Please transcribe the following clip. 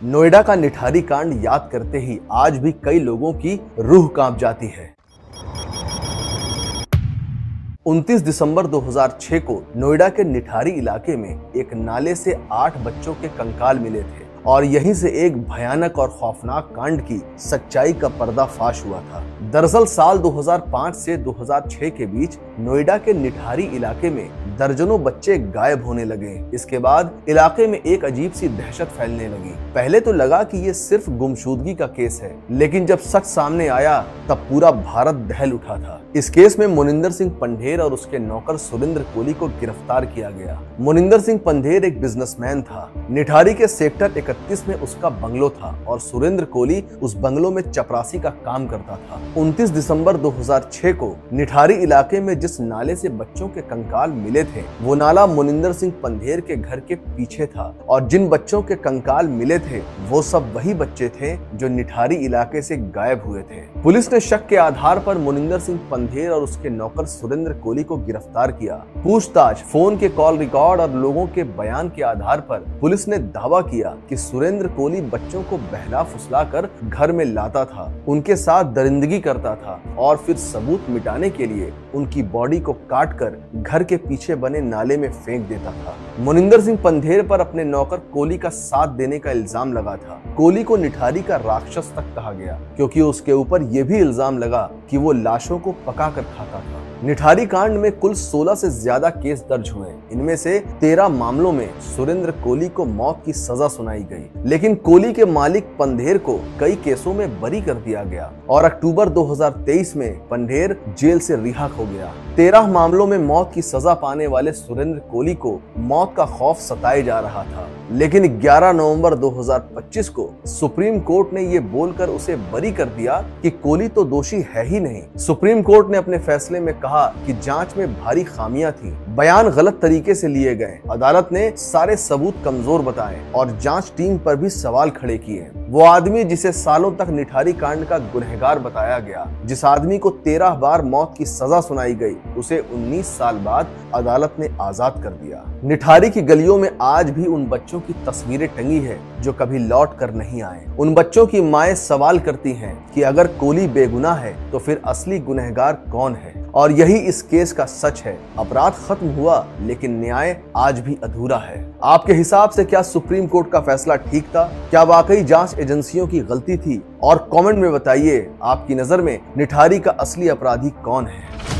नोएडा का निठारी कांड याद करते ही आज भी कई लोगों की रूह कांप जाती है। 29 दिसंबर 2006 को नोएडा के निठारी इलाके में एक नाले से 8 बच्चों के कंकाल मिले थे और यहीं से एक भयानक और खौफनाक कांड की सच्चाई का पर्दाफाश हुआ था। दरअसल साल 2005 से 2006 के बीच नोएडा के निठारी इलाके में दर्जनों बच्चे गायब होने लगे। इसके बाद इलाके में एक अजीब सी दहशत फैलने लगी। पहले तो लगा कि ये सिर्फ गुमशुदगी का केस है, लेकिन जब सच सामने आया तब पूरा भारत दहल उठा था। इस केस में मोनिंदर सिंह पंढेर और उसके नौकर सुरेंद्र कोली को गिरफ्तार किया गया। मोनिंदर सिंह पंढेर एक बिजनेसमैन था। निठारी के सेक्टर 31 में उसका बंगलो था और सुरेंद्र कोली उस बंगलो में चपरासी का काम करता था। 29 दिसंबर 2006 को निठारी इलाके में जिस नाले से बच्चों के कंकाल मिले थे वो नाला मोनिंदर सिंह पंढेर के घर के पीछे था और जिन बच्चों के कंकाल मिले थे वो सब वही बच्चे थे जो निठारी इलाके से गायब हुए थे। पुलिस ने शक के आधार पर मोनिंदर सिंह पंढेर और उसके नौकर सुरेंद्र कोली को गिरफ्तार किया। पूछताछ, फोन के कॉल रिकॉर्ड और लोगों के बयान के आधार पर पुलिस ने दावा किया कि सुरेंद्र कोली बच्चों को बहला फुसला कर घर में लाता था, उनके साथ दरिंदगी करता था और फिर सबूत मिटाने के लिए उनकी बॉडी को काटकर घर के पीछे बने नाले में फेंक देता था। मोनिंदर सिंह पंढेर पर अपने नौकर कोली का साथ देने का इल्जाम लगा था। कोली को निठारी का राक्षस तक कहा गया क्योंकि उसके ऊपर यह भी इल्जाम लगा कि वो लाशों को पका कर खाता था। निठारी कांड में कुल 16 से ज्यादा केस दर्ज हुए। इनमें से 13 मामलों में सुरेंद्र कोली को मौत की सजा सुनाई गई, लेकिन कोली के मालिक पंढेर को कई केसों में बरी कर दिया गया और अक्टूबर 2023 में पंढेर जेल से रिहा हो गया। 13 मामलों में मौत की सजा पाने वाले सुरेंद्र कोली को मौत का खौफ सताए जा रहा था, लेकिन 11 नवंबर 2025 को सुप्रीम कोर्ट ने ये बोलकर उसे बरी कर दिया कि कोली तो दोषी है ही नहीं। सुप्रीम कोर्ट ने अपने फैसले में कहा कि जांच में भारी खामियां थी, बयान गलत तरीके से लिए गए, अदालत ने सारे सबूत कमजोर बताए और जांच टीम पर भी सवाल खड़े किए। वो आदमी जिसे सालों तक निठारी कांड का गुनहगार बताया गया, जिस आदमी को 13 बार मौत की सजा सुनाई गई, उसे 19 साल बाद अदालत ने आजाद कर दिया। निठारी की गलियों में आज भी उन बच्चों की तस्वीरें टंगी है जो कभी लौट कर नहीं आए। उन बच्चों की माएं सवाल करती हैं कि अगर कोली बेगुनाह है तो फिर असली गुनहगार कौन है, और यही इस केस का सच है। अपराध खत्म हुआ लेकिन न्याय आज भी अधूरा है। आपके हिसाब से क्या सुप्रीम कोर्ट का फैसला ठीक था? क्या वाकई जांच एजेंसियों की गलती थी? और कमेंट में बताइए आपकी नजर में निठारी का असली अपराधी कौन है।